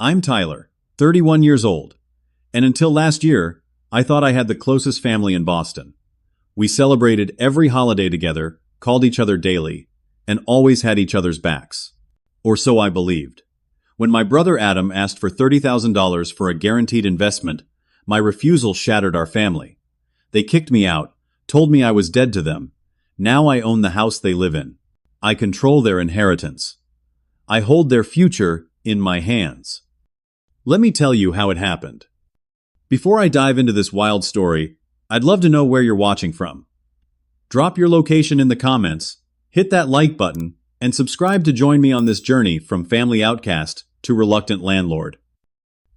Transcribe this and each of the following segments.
I'm Tyler, 31 years old, and until last year, I thought I had the closest family in Boston. We celebrated every holiday together, called each other daily, and always had each other's backs. Or so I believed. When my brother Adam asked for $30,000 for a guaranteed investment, my refusal shattered our family. They kicked me out, told me I was dead to them. Now I own the house they live in. I control their inheritance. I hold their future in my hands. Let me tell you how it happened. Before I dive into this wild story, I'd love to know where you're watching from. Drop your location in the comments, hit that like button, and subscribe to join me on this journey from family outcast to reluctant landlord.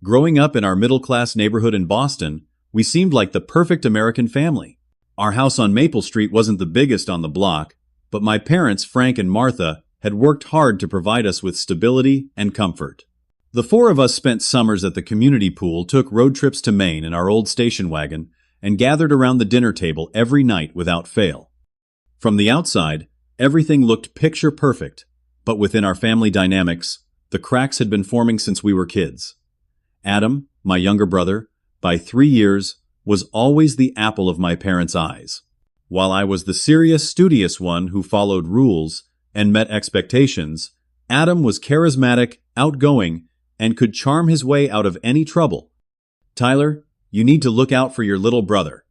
Growing up in our middle-class neighborhood in Boston, we seemed like the perfect American family. Our house on Maple Street wasn't the biggest on the block, but my parents, Frank and Martha, had worked hard to provide us with stability and comfort. The four of us spent summers at the community pool, took road trips to Maine in our old station wagon, and gathered around the dinner table every night without fail. From the outside, everything looked picture perfect, but within our family dynamics, the cracks had been forming since we were kids. Adam, my younger brother, by 3 years, was always the apple of my parents' eyes. While I was the serious, studious one who followed rules and met expectations, Adam was charismatic, outgoing, and could charm his way out of any trouble. Tyler, you need to look out for your little brother.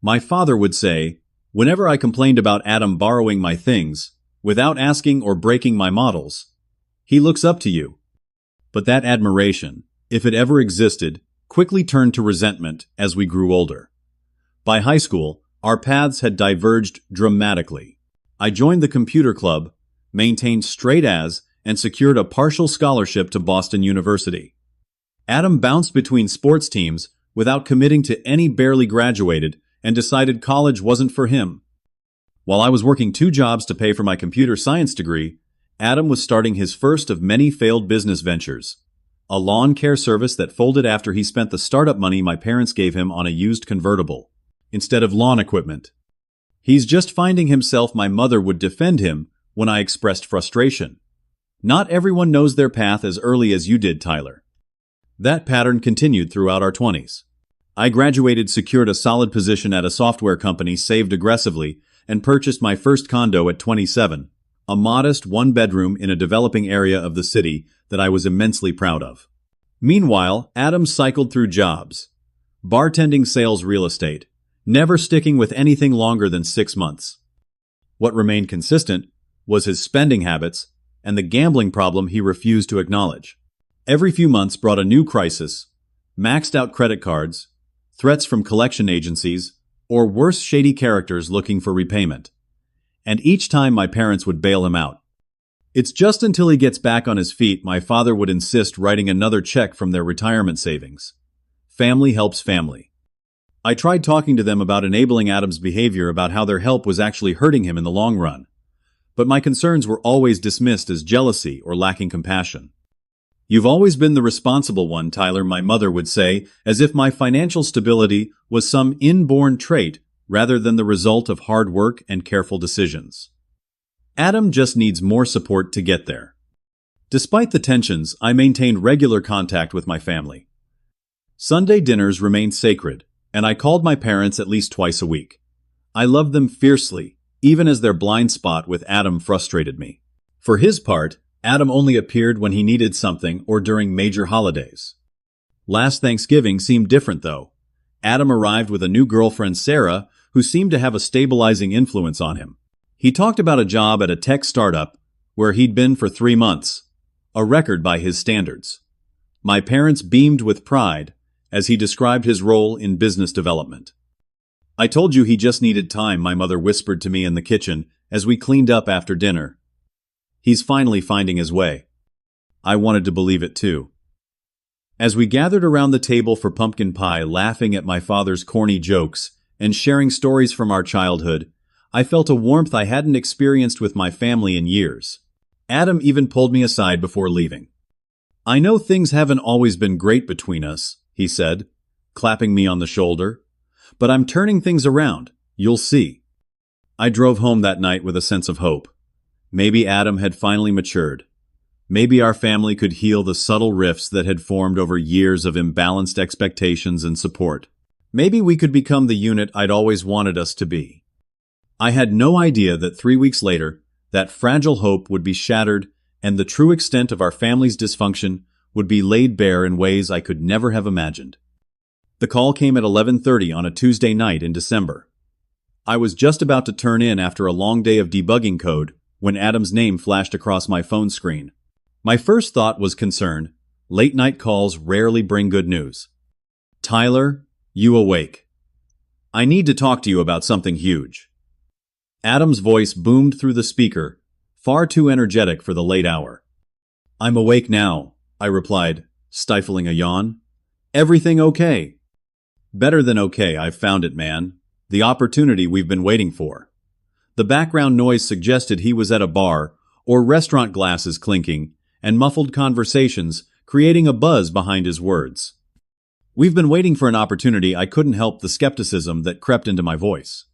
My father would say, whenever I complained about Adam borrowing my things, without asking or breaking my models, he looks up to you. But that admiration, if it ever existed, quickly turned to resentment as we grew older. By high school, our paths had diverged dramatically. I joined the computer club, maintained straight A's, and secured a partial scholarship to Boston University. Adam bounced between sports teams without committing to any, barely graduated, and decided college wasn't for him. While I was working 2 jobs to pay for my computer science degree, Adam was starting his first of many failed business ventures, a lawn care service that folded after he spent the startup money my parents gave him on a used convertible, instead of lawn equipment. He's just finding himself. My mother would defend him when I expressed frustration. Not everyone knows their path as early as you did, Tyler. That pattern continued throughout our 20s. I graduated, secured a solid position at a software company, saved aggressively, and purchased my first condo at 27, a modest 1-bedroom in a developing area of the city that I was immensely proud of. Meanwhile, Adam cycled through jobs, bartending, sales, real estate, never sticking with anything longer than 6 months. What remained consistent was his spending habits and the gambling problem he refused to acknowledge. Every few months brought a new crisis: maxed out credit cards, threats from collection agencies, or worse, shady characters looking for repayment. And each time my parents would bail him out. It's just until he gets back on his feet, my father would insist, writing another check from their retirement savings. Family helps family. I tried talking to them about enabling Adam's behavior, about how their help was actually hurting him in the long run. But my concerns were always dismissed as jealousy or lacking compassion. You've always been the responsible one, Tyler, my mother would say, as if my financial stability was some inborn trait rather than the result of hard work and careful decisions. Adam just needs more support to get there. Despite the tensions, I maintained regular contact with my family. Sunday dinners remained sacred, and I called my parents at least twice a week. I loved them fiercely, even as their blind spot with Adam frustrated me. For his part, Adam only appeared when he needed something or during major holidays. Last Thanksgiving seemed different, though. Adam arrived with a new girlfriend, Sarah, who seemed to have a stabilizing influence on him. He talked about a job at a tech startup where he'd been for 3 months, a record by his standards. My parents beamed with pride as he described his role in business development. I told you he just needed time, my mother whispered to me in the kitchen as we cleaned up after dinner. He's finally finding his way. I wanted to believe it too. As we gathered around the table for pumpkin pie, laughing at my father's corny jokes and sharing stories from our childhood, I felt a warmth I hadn't experienced with my family in years. Adam even pulled me aside before leaving. I know things haven't always been great between us, he said, clapping me on the shoulder, but I'm turning things around. You'll see. I drove home that night with a sense of hope. Maybe Adam had finally matured. Maybe our family could heal the subtle rifts that had formed over years of imbalanced expectations and support. Maybe we could become the unit I'd always wanted us to be. I had no idea that 3 weeks later, that fragile hope would be shattered and the true extent of our family's dysfunction would be laid bare in ways I could never have imagined. The call came at 11:30 on a Tuesday night in December. I was just about to turn in after a long day of debugging code when Adam's name flashed across my phone screen. My first thought was concern. Late-night calls rarely bring good news. "Tyler, you awake? I need to talk to you about something huge." Adam's voice boomed through the speaker, far too energetic for the late hour. "I'm awake now," I replied, stifling a yawn. "Everything okay?" "Better than okay, I've found it, man. The opportunity we've been waiting for." The background noise suggested he was at a bar, or restaurant glasses clinking, and muffled conversations, creating a buzz behind his words. "We've been waiting for an opportunity." I couldn't help the skepticism that crept into my voice.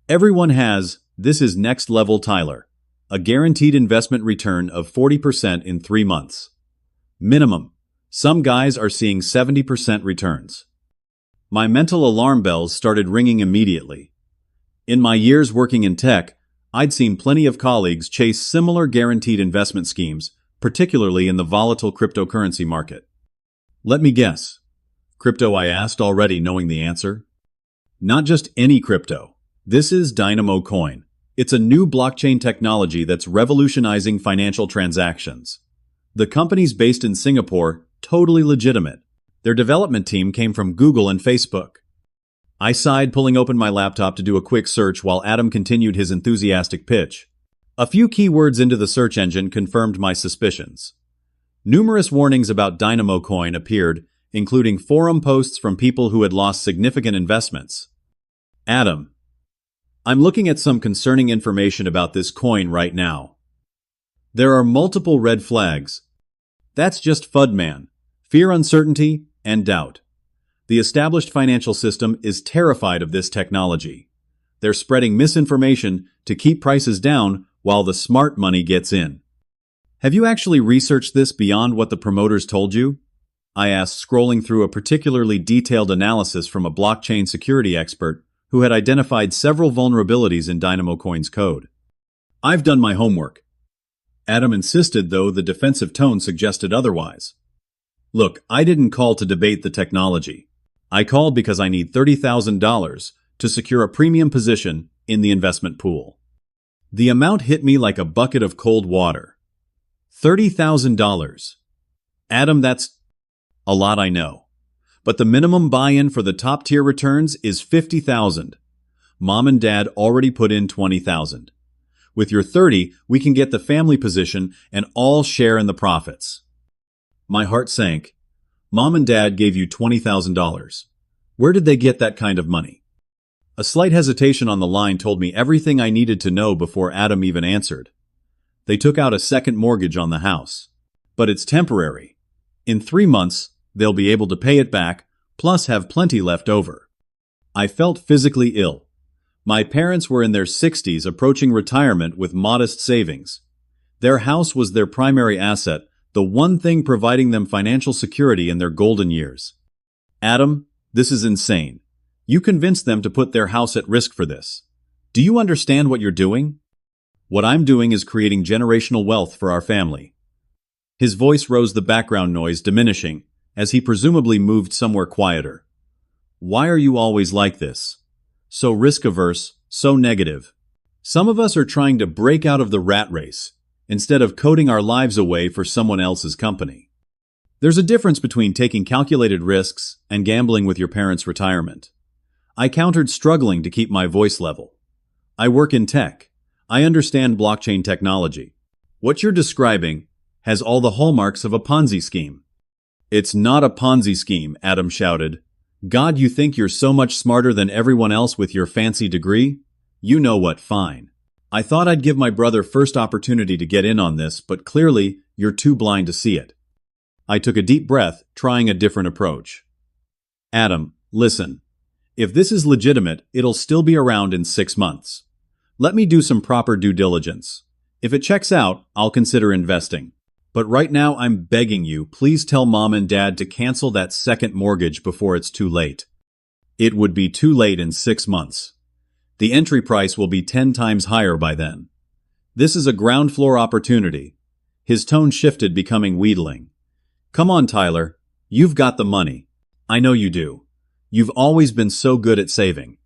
"Everyone has. This is next level, Tyler. A guaranteed investment return of 40% in 3 months. Minimum. Some guys are seeing 70% returns." My mental alarm bells started ringing immediately. In my years working in tech, I'd seen plenty of colleagues chase similar guaranteed investment schemes, particularly in the volatile cryptocurrency market. "Let me guess. Crypto?" I asked, already knowing the answer. "Not just any crypto. This is Dynamo Coin. It's a new blockchain technology that's revolutionizing financial transactions. The company's based in Singapore, totally legitimate. Their development team came from Google and Facebook." I sighed, pulling open my laptop to do a quick search while Adam continued his enthusiastic pitch. A few keywords into the search engine confirmed my suspicions. Numerous warnings about Dynamo Coin appeared, including forum posts from people who had lost significant investments. "Adam, I'm looking at some concerning information about this coin right now. There are multiple red flags. That's just FUD, man. Fear, uncertainty, and doubt. The established financial system is terrified of this technology. They're spreading misinformation to keep prices down while the smart money gets in." "Have you actually researched this beyond what the promoters told you?" I asked, scrolling through a particularly detailed analysis from a blockchain security expert who had identified several vulnerabilities in Dynamo Coin's code. "I've done my homework." Adam insisted, though the defensive tone suggested otherwise. "Look, I didn't call to debate the technology. I called because I need $30,000 to secure a premium position in the investment pool." The amount hit me like a bucket of cold water. $30,000. "Adam, that's a lot, I know. But the minimum buy-in for the top-tier returns is $50,000. Mom and Dad already put in $20,000. With your 30, we can get the family position and all share in the profits." My heart sank. "Mom and Dad gave you $20,000. Where did they get that kind of money?" A slight hesitation on the line told me everything I needed to know before Adam even answered. "They took out a second mortgage on the house. But it's temporary. In 3 months, they'll be able to pay it back, plus have plenty left over." I felt physically ill. My parents were in their 60s, approaching retirement with modest savings. Their house was their primary asset, the one thing providing them financial security in their golden years. "Adam, this is insane. You convinced them to put their house at risk for this. Do you understand what you're doing?" "What I'm doing is creating generational wealth for our family." His voice rose, the background noise diminishing, as he presumably moved somewhere quieter. "Why are you always like this? So risk-averse, so negative. Some of us are trying to break out of the rat race, instead of coding our lives away for someone else's company. There's a difference between taking calculated risks and gambling with your parents' retirement." I countered, struggling to keep my voice level. "I work in tech. I understand blockchain technology. What you're describing has all the hallmarks of a Ponzi scheme." "It's not a Ponzi scheme," Adam shouted. "God, you think you're so much smarter than everyone else with your fancy degree? You know what, fine. I thought I'd give my brother first opportunity to get in on this, but clearly you're too blind to see it." I took a deep breath, trying a different approach. "Adam, listen. If this is legitimate, it'll still be around in 6 months. Let me do some proper due diligence. If it checks out, I'll consider investing. But right now I'm begging you, please tell Mom and Dad to cancel that second mortgage before it's too late. It would be too late in 6 months. The entry price will be 10 times higher by then. This is a ground floor opportunity. His tone shifted, becoming wheedling. Come on, Tyler. You've got the money. I know you do. You've always been so good at saving.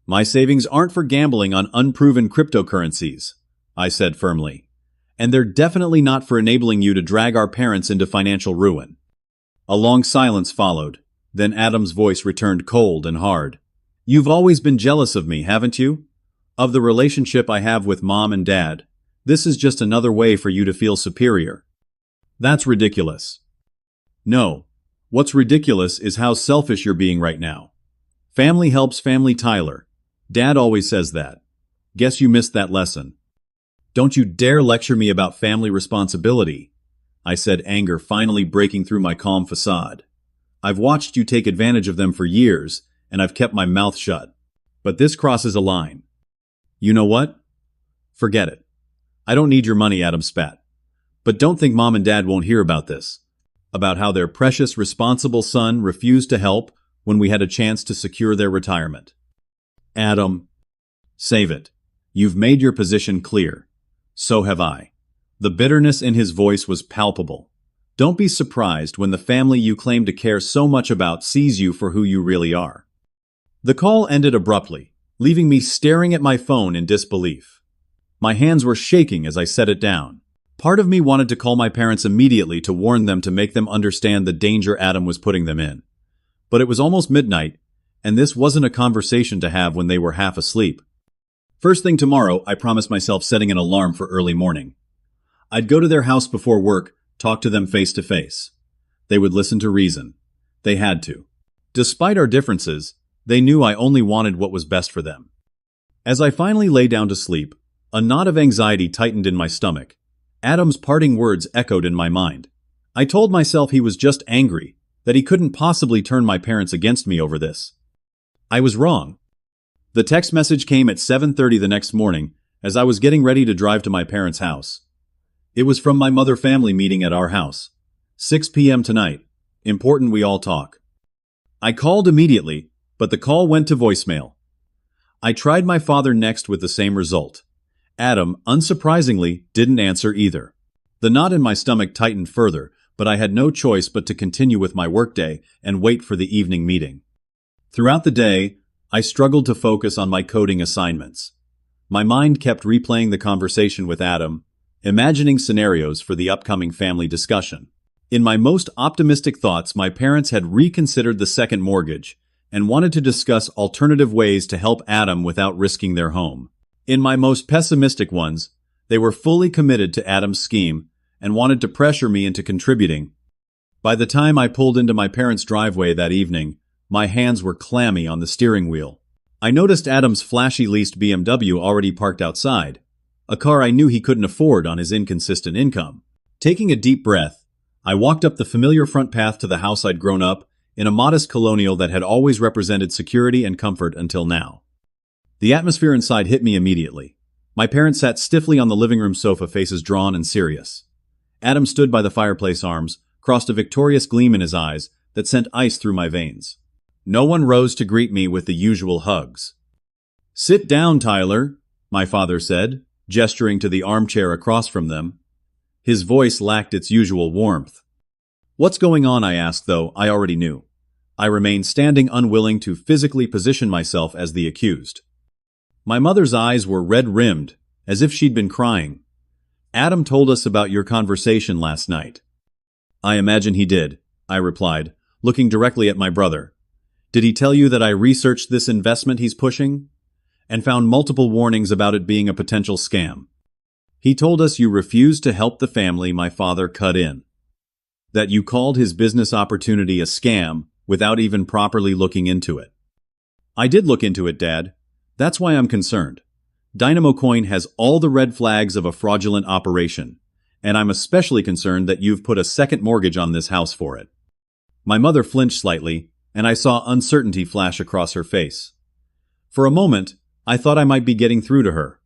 My savings aren't for gambling on unproven cryptocurrencies, I said firmly. And they're definitely not for enabling you to drag our parents into financial ruin. A long silence followed. Then Adam's voice returned cold and hard. You've always been jealous of me, haven't you? Of the relationship I have with Mom and Dad. This is just another way for you to feel superior. That's ridiculous. No. What's ridiculous is how selfish you're being right now. Family helps family, Tyler. Dad always says that. Guess you missed that lesson. Don't you dare lecture me about family responsibility, I said, anger finally breaking through my calm facade. I've watched you take advantage of them for years, and I've kept my mouth shut. But this crosses a line. You know what? Forget it. I don't need your money, Adam spat. But don't think Mom and Dad won't hear about this. About how their precious, responsible son refused to help when we had a chance to secure their retirement. Adam, save it. You've made your position clear. So have I. The bitterness in his voice was palpable. Don't be surprised when the family you claim to care so much about sees you for who you really are. The call ended abruptly, leaving me staring at my phone in disbelief. My hands were shaking as I set it down. Part of me wanted to call my parents immediately to warn them to make them understand the danger Adam was putting them in. But it was almost midnight, and this wasn't a conversation to have when they were half asleep. First thing tomorrow, I promised myself setting an alarm for early morning. I'd go to their house before work, talk to them face to face. They would listen to reason. They had to. Despite our differences, they knew I only wanted what was best for them. As I finally lay down to sleep, a knot of anxiety tightened in my stomach. Adam's parting words echoed in my mind. I told myself he was just angry, that he couldn't possibly turn my parents against me over this. I was wrong. The text message came at 7:30 the next morning as I was getting ready to drive to my parents' house. It was from my mother family meeting at our house. 6 p.m. tonight. Important we all talk. I called immediately, but the call went to voicemail. I tried my father next with the same result. Adam, unsurprisingly, didn't answer either. The knot in my stomach tightened further, but I had no choice but to continue with my workday and wait for the evening meeting. Throughout the day, I struggled to focus on my coding assignments. My mind kept replaying the conversation with Adam, imagining scenarios for the upcoming family discussion. In my most optimistic thoughts, my parents had reconsidered the second mortgage and wanted to discuss alternative ways to help Adam without risking their home. In my most pessimistic ones, they were fully committed to Adam's scheme and wanted to pressure me into contributing. By the time I pulled into my parents' driveway that evening, my hands were clammy on the steering wheel. I noticed Adam's flashy leased BMW already parked outside, a car I knew he couldn't afford on his inconsistent income. Taking a deep breath, I walked up the familiar front path to the house I'd grown up in a modest colonial that had always represented security and comfort until now. The atmosphere inside hit me immediately. My parents sat stiffly on the living room sofa, faces drawn and serious. Adam stood by the fireplace, arms crossed, a victorious gleam in his eyes that sent ice through my veins. No one rose to greet me with the usual hugs. "Sit down, Tyler," my father said, gesturing to the armchair across from them. His voice lacked its usual warmth. "What's going on?" I asked, though I already knew. I remained standing, unwilling to physically position myself as the accused. My mother's eyes were red-rimmed, as if she'd been crying. "Adam told us about your conversation last night." "I imagine he did," I replied, looking directly at my brother. "Did he tell you that I researched this investment he's pushing and found multiple warnings about it being a potential scam?" "He told us you refused to help the family," my father cut in. "That you called his business opportunity a scam without even properly looking into it." "I did look into it, Dad. That's why I'm concerned. Dynamo Coin has all the red flags of a fraudulent operation, and I'm especially concerned that you've put a second mortgage on this house for it." My mother flinched slightly, and I saw uncertainty flash across her face. For a moment, I thought I might be getting through to her.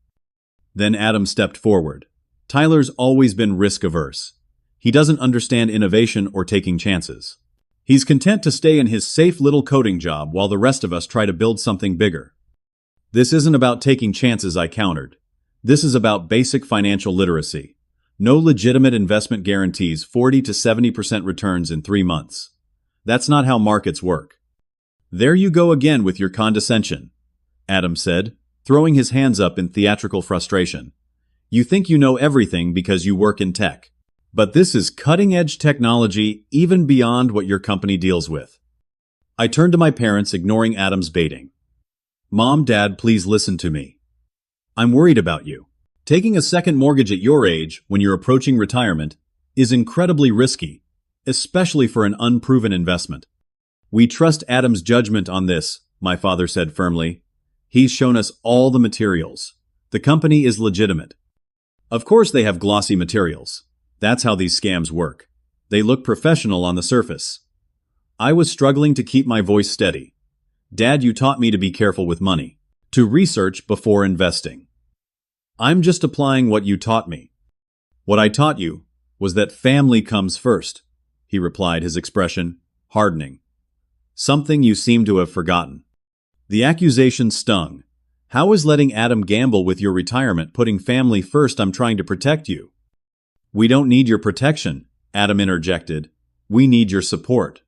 Then Adam stepped forward. Tyler's always been risk-averse. He doesn't understand innovation or taking chances. He's content to stay in his safe little coding job while the rest of us try to build something bigger. This isn't about taking chances, I countered. This is about basic financial literacy. No legitimate investment guarantees 40 to 70% returns in 3 months. That's not how markets work. There you go again with your condescension, Adam said, throwing his hands up in theatrical frustration. You think you know everything because you work in tech. But this is cutting-edge technology even beyond what your company deals with. I turned to my parents, ignoring Adam's baiting. Mom, Dad, please listen to me. I'm worried about you. Taking a second mortgage at your age, when you're approaching retirement, is incredibly risky, especially for an unproven investment. We trust Adam's judgment on this, my father said firmly. He's shown us all the materials. The company is legitimate. Of course they have glossy materials. That's how these scams work. They look professional on the surface. I was struggling to keep my voice steady. Dad, you taught me to be careful with money, to research before investing. I'm just applying what you taught me. What I taught you was that family comes first, he replied, his expression hardening. Something you seem to have forgotten. The accusation stung. How is letting Adam gamble with your retirement putting family first? I'm trying to protect you. We don't need your protection, Adam interjected. We need your support.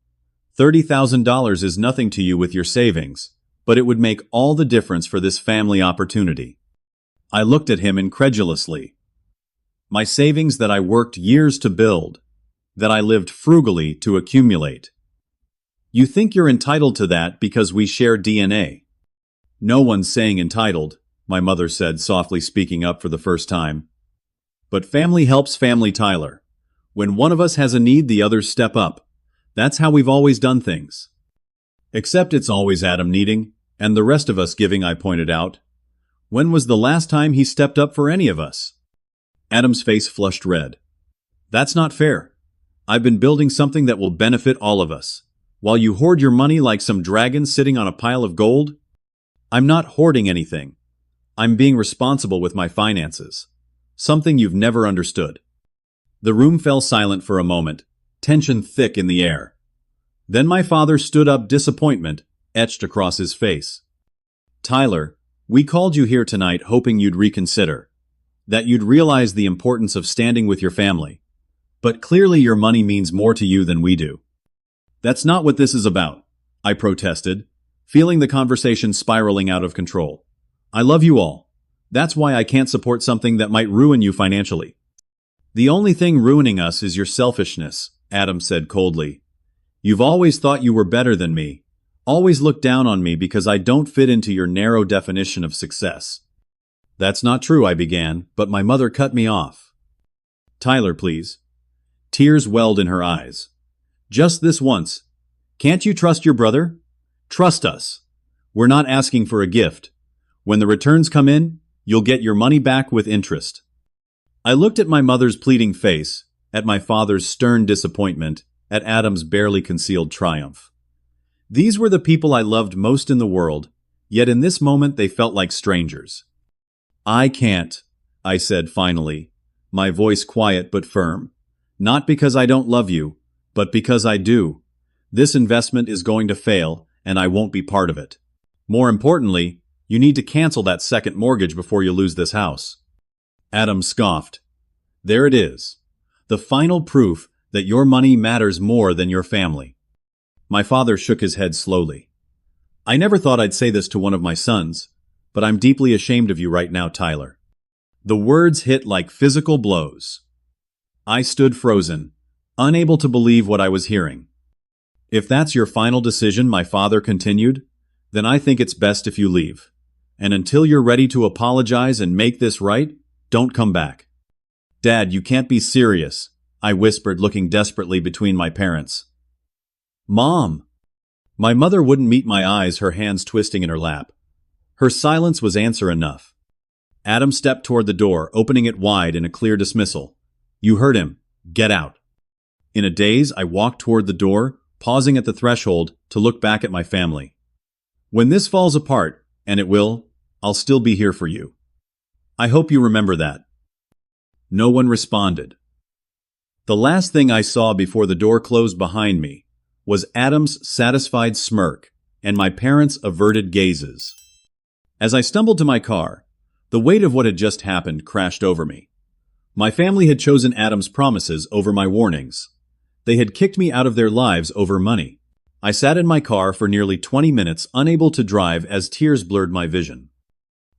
$30,000 is nothing to you with your savings, but it would make all the difference for this family opportunity. I looked at him incredulously. My savings that I worked years to build, that I lived frugally to accumulate. You think you're entitled to that because we share DNA. No one's saying entitled, my mother said, softly, speaking up for the first time. But family helps family, Tyler. When one of us has a need, the others step up. That's how we've always done things. Except it's always Adam needing, and the rest of us giving, I pointed out. When was the last time he stepped up for any of us? Adam's face flushed red. That's not fair. I've been building something that will benefit all of us, while you hoard your money like some dragon sitting on a pile of gold. I'm not hoarding anything. I'm being responsible with my finances. Something you've never understood. The room fell silent for a moment, tension thick in the air. Then my father stood up, disappointment etched across his face. Tyler, we called you here tonight hoping you'd reconsider, that you'd realize the importance of standing with your family. But clearly your money means more to you than we do. That's not what this is about, I protested, feeling the conversation spiraling out of control. I love you all. That's why I can't support something that might ruin you financially. The only thing ruining us is your selfishness, Adam said coldly. You've always thought you were better than me, always looked down on me because I don't fit into your narrow definition of success. That's not true, I began, but my mother cut me off. Tyler, please. Tears welled in her eyes. Just this once. Can't you trust your brother? Trust us. We're not asking for a gift. When the returns come in, you'll get your money back with interest. I looked at my mother's pleading face, at my father's stern disappointment, at Adam's barely concealed triumph. These were the people I loved most in the world, yet in this moment they felt like strangers. I can't, I said finally, my voice quiet but firm. Not because I don't love you, but because I do. This investment is going to fail, and I won't be part of it. More importantly, you need to cancel that second mortgage before you lose this house. Adam scoffed. There it is. The final proof that your money matters more than your family. My father shook his head slowly. I never thought I'd say this to one of my sons, but I'm deeply ashamed of you right now, Tyler. The words hit like physical blows. I stood frozen, unable to believe what I was hearing. If that's your final decision, my father continued, then I think it's best if you leave. And until you're ready to apologize and make this right, don't come back. Dad, you can't be serious, I whispered, looking desperately between my parents. Mom! My mother wouldn't meet my eyes, her hands twisting in her lap. Her silence was answer enough. Adam stepped toward the door, opening it wide in a clear dismissal. You heard him. Get out. In a daze, I walked toward the door, pausing at the threshold to look back at my family. When this falls apart, and it will, I'll still be here for you. I hope you remember that. No one responded. The last thing I saw before the door closed behind me was Adam's satisfied smirk and my parents' averted gazes. As I stumbled to my car, the weight of what had just happened crashed over me. My family had chosen Adam's promises over my warnings. They had kicked me out of their lives over money. I sat in my car for nearly 20 minutes, unable to drive as tears blurred my vision.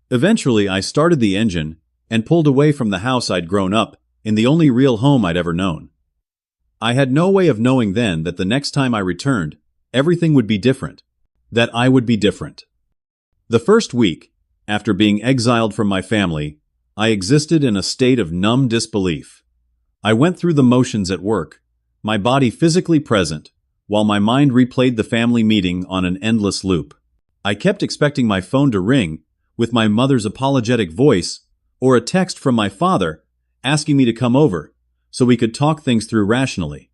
Eventually, I started the engine and pulled away from the house I'd grown up in, the only real home I'd ever known. I had no way of knowing then that the next time I returned, everything would be different, that I would be different. The first week, after being exiled from my family, I existed in a state of numb disbelief. I went through the motions at work, my body physically present, while my mind replayed the family meeting on an endless loop. I kept expecting my phone to ring with my mother's apologetic voice or a text from my father asking me to come over so we could talk things through rationally.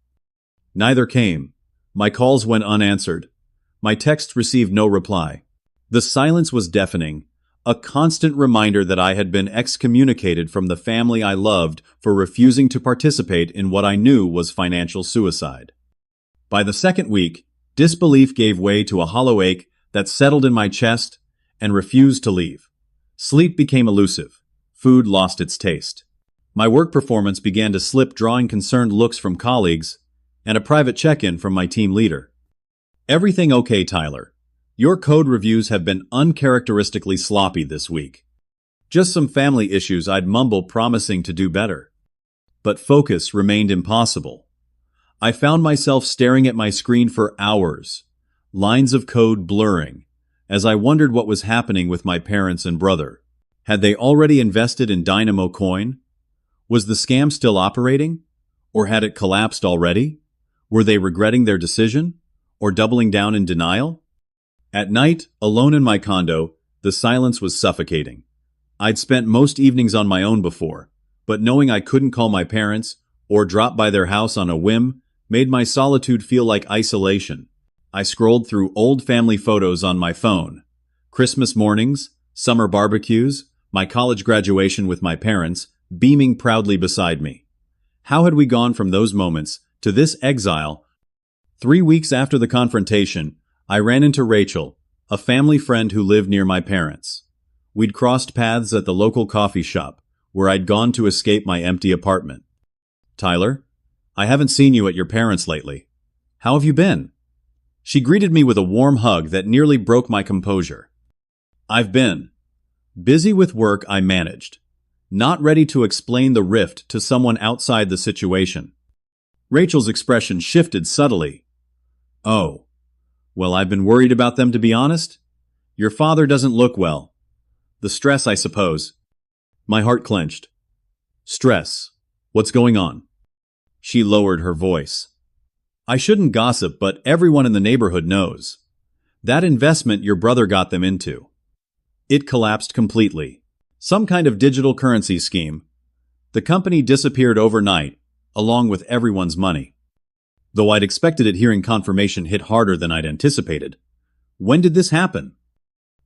Neither came. My calls went unanswered. My texts received no reply. The silence was deafening, a constant reminder that I had been excommunicated from the family I loved for refusing to participate in what I knew was financial suicide. By the second week, disbelief gave way to a hollow ache that settled in my chest and refused to leave. Sleep became elusive. Food lost its taste. My work performance began to slip, drawing concerned looks from colleagues and a private check-in from my team leader. "Everything okay, Tyler? Your code reviews have been uncharacteristically sloppy this week." Just some family issues, I'd mumble, promising to do better. But focus remained impossible. I found myself staring at my screen for hours, lines of code blurring, as I wondered what was happening with my parents and brother. Had they already invested in Dynamo Coin? Was the scam still operating? Or had it collapsed already? Were they regretting their decision? Or doubling down in denial? At night, alone in my condo, the silence was suffocating. I'd spent most evenings on my own before, but knowing I couldn't call my parents or drop by their house on a whim made my solitude feel like isolation. I scrolled through old family photos on my phone. Christmas mornings, summer barbecues, my college graduation with my parents, beaming proudly beside me. How had we gone from those moments to this exile? 3 weeks after the confrontation, I ran into Rachel, a family friend who lived near my parents. We'd crossed paths at the local coffee shop, where I'd gone to escape my empty apartment. "Tyler, I haven't seen you at your parents' lately. How have you been?" She greeted me with a warm hug that nearly broke my composure. "I've been busy with work," I managed, not ready to explain the rift to someone outside the situation. Rachel's expression shifted subtly. "Oh, well, I've been worried about them, to be honest. Your father doesn't look well. The stress, I suppose." My heart clenched. "Stress? What's going on?" She lowered her voice. "I shouldn't gossip, but everyone in the neighborhood knows. That investment your brother got them into. It collapsed completely. Some kind of digital currency scheme. The company disappeared overnight, along with everyone's money." Though I'd expected it, hearing confirmation hit harder than I'd anticipated. "When did this happen?"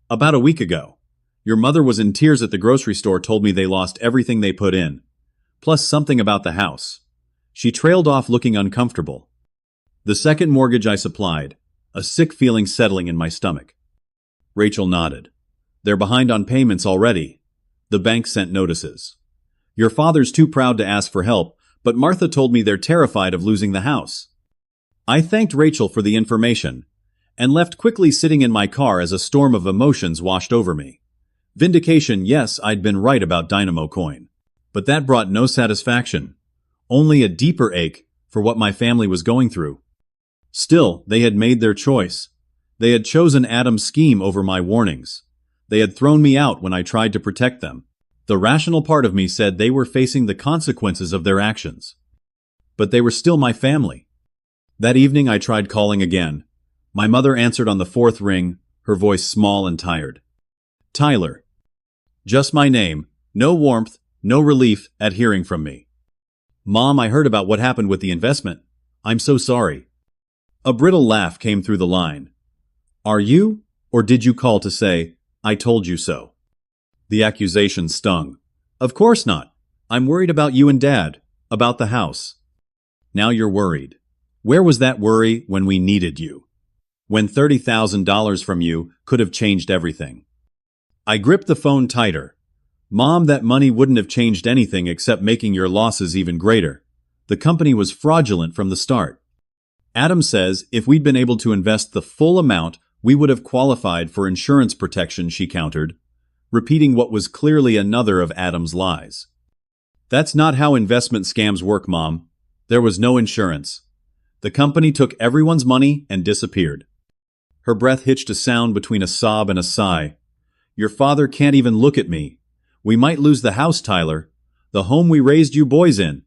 "About a week ago. Your mother was in tears at the grocery store, told me they lost everything they put in. Plus something about the house." She trailed off, looking uncomfortable. "The second mortgage I supplied," a sick feeling settling in my stomach. Rachel nodded. "They're behind on payments already. The bank sent notices. Your father's too proud to ask for help, but Martha told me they're terrified of losing the house." I thanked Rachel for the information and left quickly, sitting in my car as a storm of emotions washed over me. Vindication, yes, I'd been right about Dynamo Coin. But that brought no satisfaction, only a deeper ache for what my family was going through. Still, they had made their choice. They had chosen Adam's scheme over my warnings. They had thrown me out when I tried to protect them. The rational part of me said they were facing the consequences of their actions. But they were still my family. That evening I tried calling again. My mother answered on the fourth ring, her voice small and tired. "Tyler." Just my name, no warmth, no relief at hearing from me. "Mom, I heard about what happened with the investment. I'm so sorry." A brittle laugh came through the line. "Are you, or did you call to say, 'I told you so'?" The accusation stung. "Of course not. I'm worried about you and Dad, about the house." Now you're worried. Where was that worry when we needed you? When $30,000 from you could have changed everything. I gripped the phone tighter. Mom, that money wouldn't have changed anything except making your losses even greater. The company was fraudulent from the start. Adam says if we'd been able to invest the full amount, we would have qualified for insurance protection, she countered, repeating what was clearly another of Adam's lies. That's not how investment scams work, Mom. There was no insurance. The company took everyone's money and disappeared. Her breath hitched a sound between a sob and a sigh. Your father can't even look at me. We might lose the house, Tyler. The home we raised you boys in.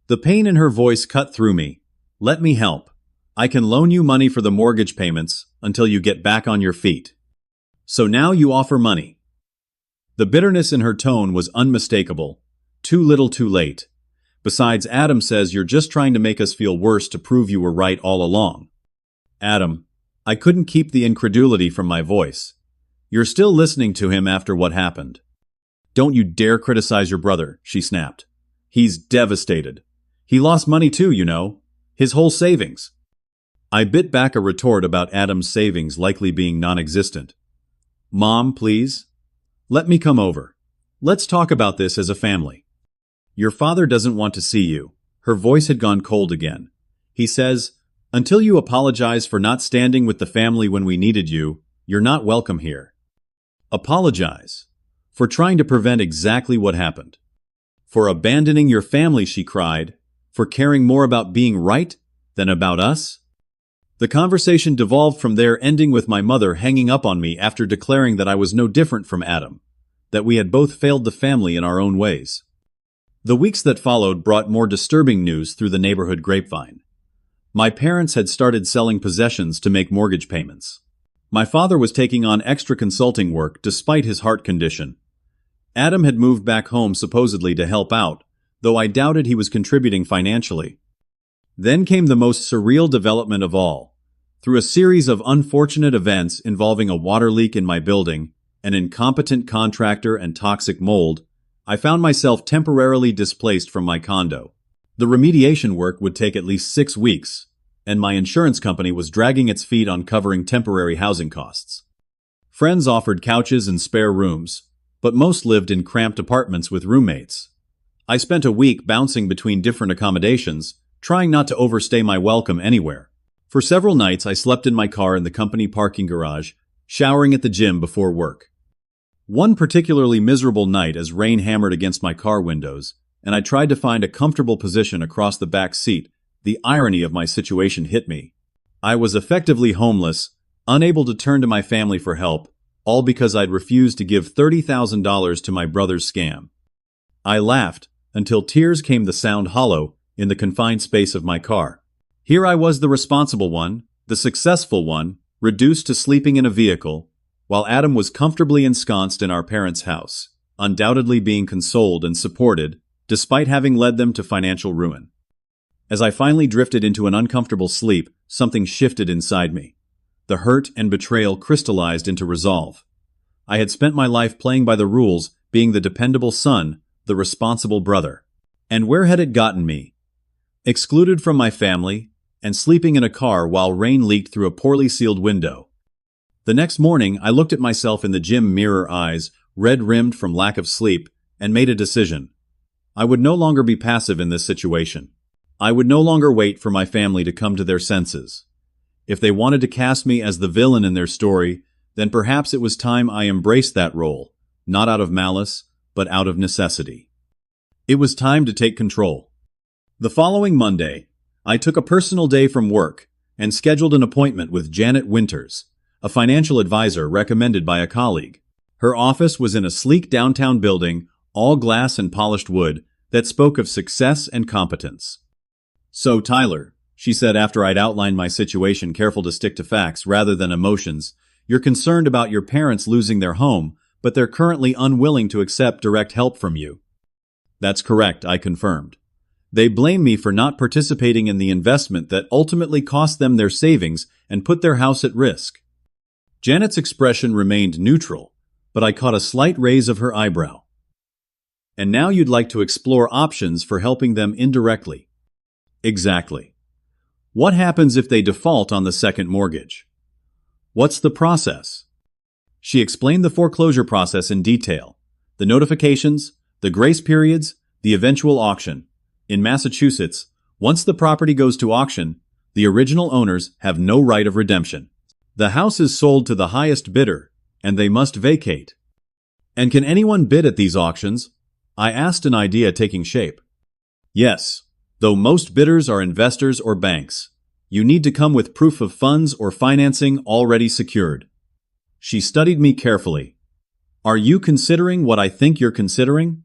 The pain in her voice cut through me. Let me help. I can loan you money for the mortgage payments until you get back on your feet. So now you offer money. The bitterness in her tone was unmistakable. Too little too late. Besides, Adam says you're just trying to make us feel worse to prove you were right all along. Adam, I couldn't keep the incredulity from my voice. You're still listening to him after what happened. Don't you dare criticize your brother, she snapped. He's devastated. He lost money too, you know. His whole savings. I bit back a retort about Adam's savings likely being non-existent. Mom, please. Let me come over. Let's talk about this as a family. Your father doesn't want to see you. Her voice had gone cold again. He says, until you apologize for not standing with the family when we needed you, you're not welcome here. Apologize. For trying to prevent exactly what happened. For abandoning your family, she cried. For caring more about being right than about us. The conversation devolved from there, ending with my mother hanging up on me after declaring that I was no different from Adam, that we had both failed the family in our own ways. The weeks that followed brought more disturbing news through the neighborhood grapevine. My parents had started selling possessions to make mortgage payments. My father was taking on extra consulting work despite his heart condition. Adam had moved back home supposedly to help out, though I doubted he was contributing financially. Then came the most surreal development of all. Through a series of unfortunate events involving a water leak in my building, an incompetent contractor, and toxic mold, I found myself temporarily displaced from my condo. The remediation work would take at least 6 weeks, and my insurance company was dragging its feet on covering temporary housing costs. Friends offered couches and spare rooms, but most lived in cramped apartments with roommates. I spent a week bouncing between different accommodations, trying not to overstay my welcome anywhere. For several nights, I slept in my car in the company parking garage, showering at the gym before work. One particularly miserable night as rain hammered against my car windows, and I tried to find a comfortable position across the back seat, the irony of my situation hit me. I was effectively homeless, unable to turn to my family for help, all because I'd refused to give $30,000 to my brother's scam. I laughed, until tears came the sound hollow in the confined space of my car. Here I was, the responsible one, the successful one, reduced to sleeping in a vehicle, while Adam was comfortably ensconced in our parents' house, undoubtedly being consoled and supported, despite having led them to financial ruin. As I finally drifted into an uncomfortable sleep, something shifted inside me. The hurt and betrayal crystallized into resolve. I had spent my life playing by the rules, being the dependable son, the responsible brother. And where had it gotten me? Excluded from my family, and sleeping in a car while rain leaked through a poorly sealed window. The next morning, I looked at myself in the gym mirror, eyes red-rimmed from lack of sleep, and made a decision. I would no longer be passive in this situation. I would no longer wait for my family to come to their senses. If they wanted to cast me as the villain in their story, then perhaps it was time I embraced that role, not out of malice, but out of necessity. It was time to take control. The following Monday, I took a personal day from work and scheduled an appointment with Janet Winters, a financial advisor recommended by a colleague. Her office was in a sleek downtown building, all glass and polished wood, that spoke of success and competence. So, Tyler, she said after I'd outlined my situation, careful to stick to facts rather than emotions, you're concerned about your parents losing their home, but they're currently unwilling to accept direct help from you. That's correct, I confirmed. They blame me for not participating in the investment that ultimately cost them their savings and put their house at risk. Janet's expression remained neutral, but I caught a slight raise of her eyebrow. And now you'd like to explore options for helping them indirectly. Exactly. What happens if they default on the second mortgage? What's the process? She explained the foreclosure process in detail. The notifications, the grace periods, the eventual auction. In Massachusetts, once the property goes to auction, the original owners have no right of redemption. The house is sold to the highest bidder, and they must vacate. And can anyone bid at these auctions? I asked, an idea taking shape. Yes, though most bidders are investors or banks. You need to come with proof of funds or financing already secured. She studied me carefully. Are you considering what I think you're considering?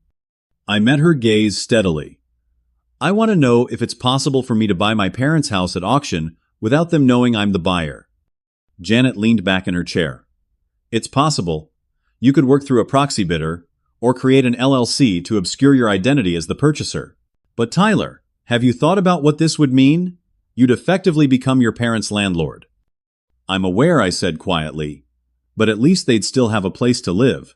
I met her gaze steadily. I want to know if it's possible for me to buy my parents' house at auction without them knowing I'm the buyer. Janet leaned back in her chair. It's possible. You could work through a proxy bidder or create an LLC to obscure your identity as the purchaser. But Tyler, have you thought about what this would mean? You'd effectively become your parents' landlord. I'm aware, I said quietly, but at least they'd still have a place to live.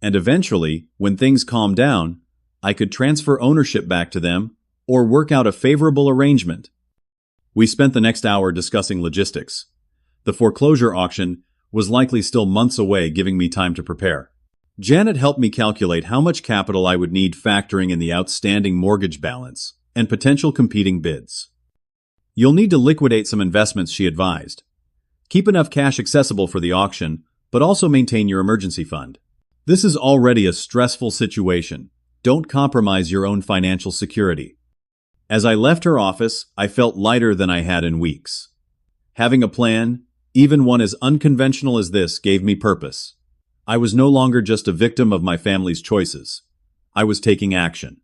And eventually, when things calm down, I could transfer ownership back to them or work out a favorable arrangement. We spent the next hour discussing logistics. The foreclosure auction was likely still months away, giving me time to prepare. Janet helped me calculate how much capital I would need, factoring in the outstanding mortgage balance and potential competing bids. You'll need to liquidate some investments, she advised. Keep enough cash accessible for the auction, but also maintain your emergency fund. This is already a stressful situation. Don't compromise your own financial security. As I left her office, I felt lighter than I had in weeks. Having a plan, even one as unconventional as this, gave me purpose. I was no longer just a victim of my family's choices. I was taking action.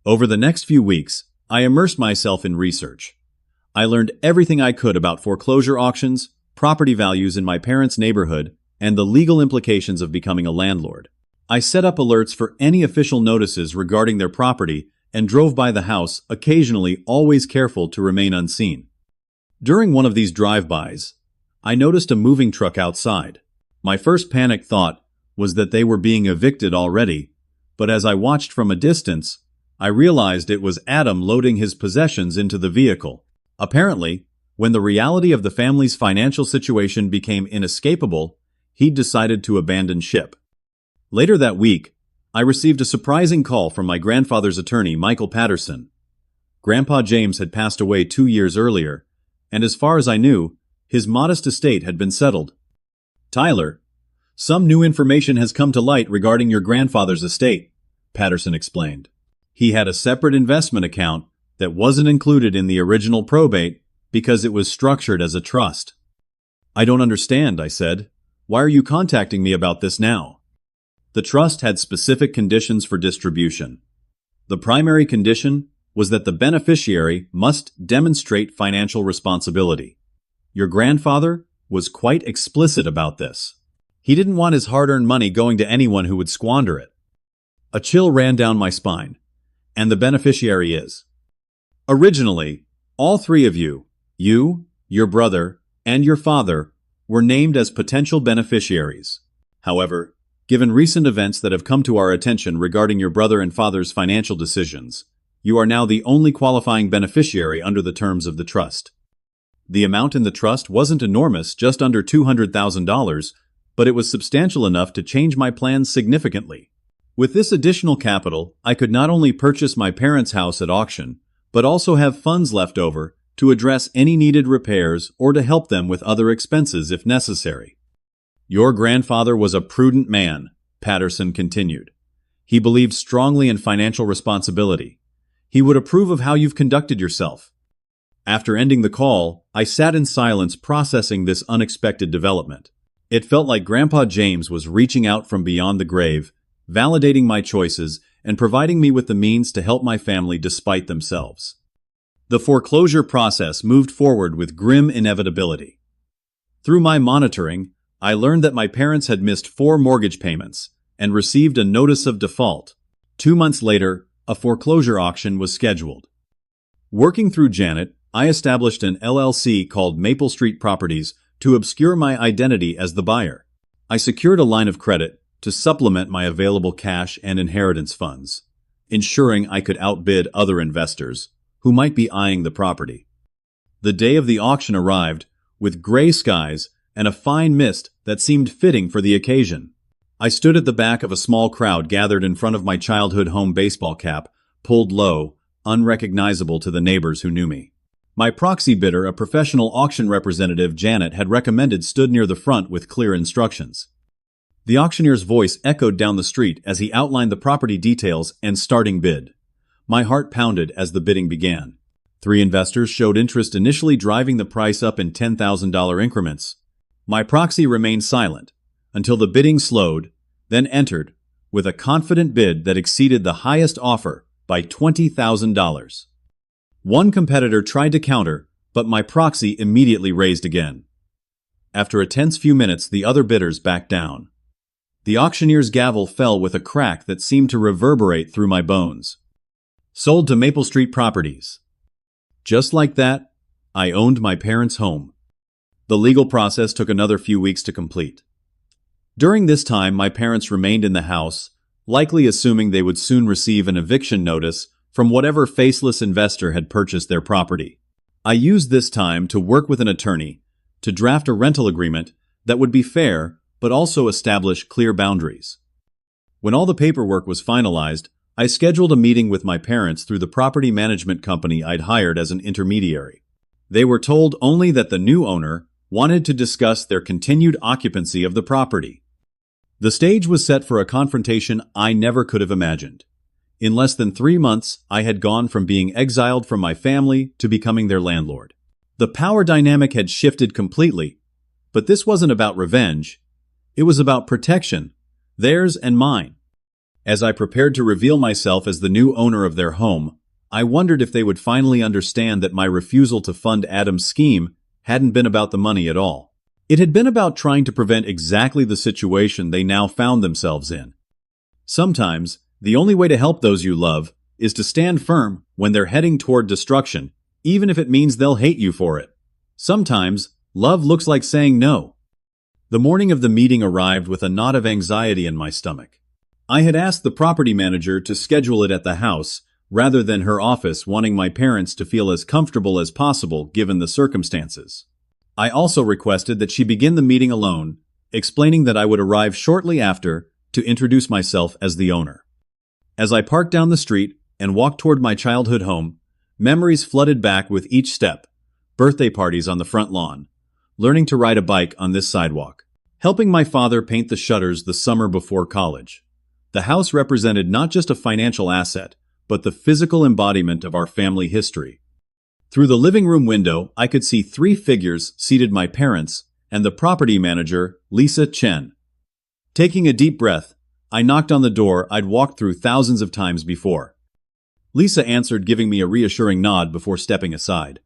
Over the next few weeks, I immersed myself in research. I learned everything I could about foreclosure auctions, property values in my parents' neighborhood, and the legal implications of becoming a landlord. I set up alerts for any official notices regarding their property and drove by the house, occasionally always careful to remain unseen. During one of these drive-bys, I noticed a moving truck outside. My first panic thought was that they were being evicted already, but as I watched from a distance, I realized it was Adam loading his possessions into the vehicle. Apparently, when the reality of the family's financial situation became inescapable, he'd decided to abandon ship. Later that week, I received a surprising call from my grandfather's attorney, Michael Patterson. Grandpa James had passed away 2 years earlier, and as far as I knew, his modest estate had been settled. Tyler, some new information has come to light regarding your grandfather's estate, Patterson explained. He had a separate investment account that wasn't included in the original probate because it was structured as a trust. I don't understand, I said. Why are you contacting me about this now? The trust had specific conditions for distribution. The primary condition was that the beneficiary must demonstrate financial responsibility. Your grandfather was quite explicit about this. He didn't want his hard-earned money going to anyone who would squander it. A chill ran down my spine. And the beneficiary is. Originally, all three of you, your brother, and your father, were named as potential beneficiaries. However, given recent events that have come to our attention regarding your brother and father's financial decisions, you are now the only qualifying beneficiary under the terms of the trust. The amount in the trust wasn't enormous, just under $200,000, but it was substantial enough to change my plans significantly. With this additional capital, I could not only purchase my parents' house at auction, but also have funds left over to address any needed repairs or to help them with other expenses if necessary. Your grandfather was a prudent man, Patterson continued. He believed strongly in financial responsibility. He would approve of how you've conducted yourself. After ending the call, I sat in silence processing this unexpected development. It felt like Grandpa James was reaching out from beyond the grave, validating my choices and providing me with the means to help my family despite themselves. The foreclosure process moved forward with grim inevitability. Through my monitoring, I learned that my parents had missed 4 mortgage payments and received a notice of default. 2 months later, a foreclosure auction was scheduled. Working through Janet, I established an LLC called Maple Street Properties to obscure my identity as the buyer. I secured a line of credit to supplement my available cash and inheritance funds, ensuring I could outbid other investors who might be eyeing the property. The day of the auction arrived, with gray skies and a fine mist that seemed fitting for the occasion. I stood at the back of a small crowd gathered in front of my childhood home baseball cap, pulled low, unrecognizable to the neighbors who knew me. My proxy bidder, a professional auction representative Janet had recommended, stood near the front with clear instructions. The auctioneer's voice echoed down the street as he outlined the property details and starting bid. My heart pounded as the bidding began. 3 investors showed interest, initially driving the price up in $10,000 increments. My proxy remained silent until the bidding slowed, then entered with a confident bid that exceeded the highest offer by $20,000. One competitor tried to counter, but my proxy immediately raised again. After a tense few minutes, the other bidders backed down. The auctioneer's gavel fell with a crack that seemed to reverberate through my bones. Sold to Maple Street Properties. Just like that, I owned my parents' home. The legal process took another few weeks to complete. During this time, my parents remained in the house, likely assuming they would soon receive an eviction notice from whatever faceless investor had purchased their property. I used this time to work with an attorney to draft a rental agreement that would be fair but also establish clear boundaries. When all the paperwork was finalized, I scheduled a meeting with my parents through the property management company I'd hired as an intermediary. They were told only that the new owner wanted to discuss their continued occupancy of the property. The stage was set for a confrontation I never could have imagined. In less than 3 months, I had gone from being exiled from my family to becoming their landlord. The power dynamic had shifted completely, but this wasn't about revenge. It was about protection, theirs and mine. As I prepared to reveal myself as the new owner of their home, I wondered if they would finally understand that my refusal to fund Adam's scheme hadn't been about the money at all. It had been about trying to prevent exactly the situation they now found themselves in. Sometimes, the only way to help those you love is to stand firm when they're heading toward destruction, even if it means they'll hate you for it. Sometimes, love looks like saying no. The morning of the meeting arrived with a knot of anxiety in my stomach. I had asked the property manager to schedule it at the house rather than her office, wanting my parents to feel as comfortable as possible given the circumstances. I also requested that she begin the meeting alone, explaining that I would arrive shortly after to introduce myself as the owner. As I parked down the street and walked toward my childhood home, memories flooded back with each step. Birthday parties on the front lawn, learning to ride a bike on this sidewalk, helping my father paint the shutters the summer before college. The house represented not just a financial asset, but the physical embodiment of our family history. Through the living room window, I could see 3 figures seated: my parents and the property manager, Lisa Chen. Taking a deep breath, I knocked on the door I'd walked through thousands of times before. Lisa answered, giving me a reassuring nod before stepping aside.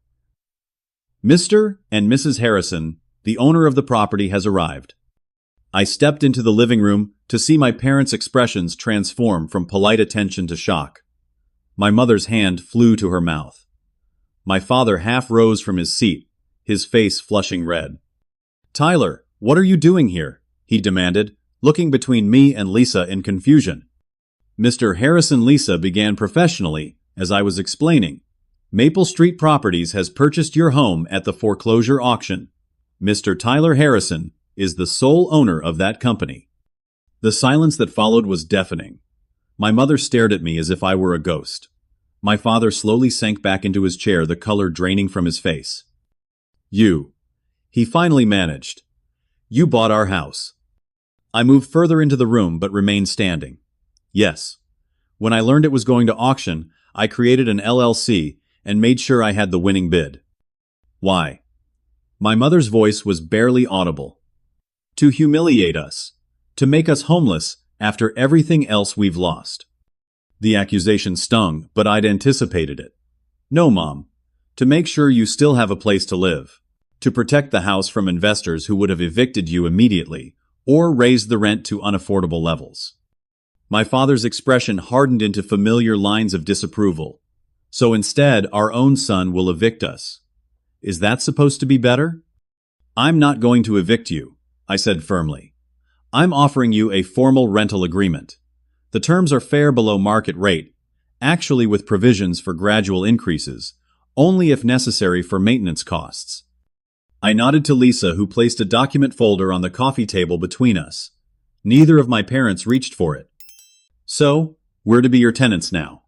Mr. and Mrs. Harrison, the owner of the property, has arrived. I stepped into the living room to see my parents' expressions transform from polite attention to shock. My mother's hand flew to her mouth. My father half rose from his seat, his face flushing red. "Tyler, what are you doing here?" he demanded, looking between me and Lisa in confusion. Mr. Harrison, Lisa began professionally as I was explaining. "Maple Street Properties has purchased your home at the foreclosure auction. Mr. Tyler Harrison is the sole owner of that company." The silence that followed was deafening. My mother stared at me as if I were a ghost. My father slowly sank back into his chair, the color draining from his face. "You," he finally managed. "You bought our house." I moved further into the room but remained standing. Yes. When I learned it was going to auction, I created an LLC and made sure I had the winning bid. Why? My mother's voice was barely audible. To humiliate us. To make us homeless after everything else we've lost. The accusation stung, but I'd anticipated it. No, Mom. To make sure you still have a place to live. To protect the house from investors who would have evicted you immediately or raised the rent to unaffordable levels. My father's expression hardened into familiar lines of disapproval. So instead, our own son will evict us. Is that supposed to be better? "I'm not going to evict you," I said firmly. "I'm offering you a formal rental agreement. The terms are fair below market rate, actually with provisions for gradual increases, only if necessary for maintenance costs. I nodded to Lisa, who placed a document folder on the coffee table between us. Neither of my parents reached for it. So, we're to be your tenants now.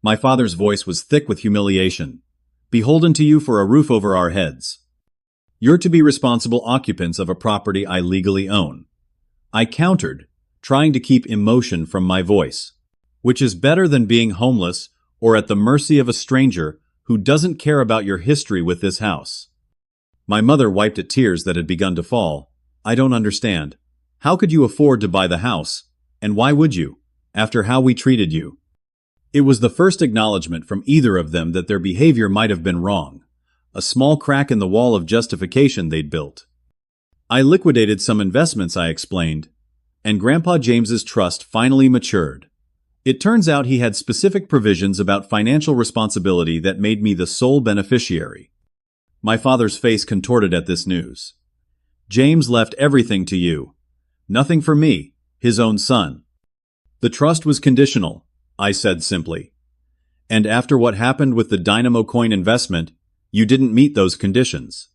My father's voice was thick with humiliation. Beholden to you for a roof over our heads. You're to be responsible occupants of a property I legally own. I countered, trying to keep emotion from my voice, which is better than being homeless or at the mercy of a stranger who doesn't care about your history with this house. My mother wiped at tears that had begun to fall. I don't understand. How could you afford to buy the house? And why would you, after how we treated you? It was the first acknowledgement from either of them that their behavior might have been wrong, a small crack in the wall of justification they'd built. I liquidated some investments, I explained, and Grandpa James's trust finally matured. It turns out he had specific provisions about financial responsibility that made me the sole beneficiary. My father's face contorted at this news. James left everything to you. Nothing for me, his own son. The trust was conditional, I said simply. And after what happened with the Dynamo Coin investment, you didn't meet those conditions.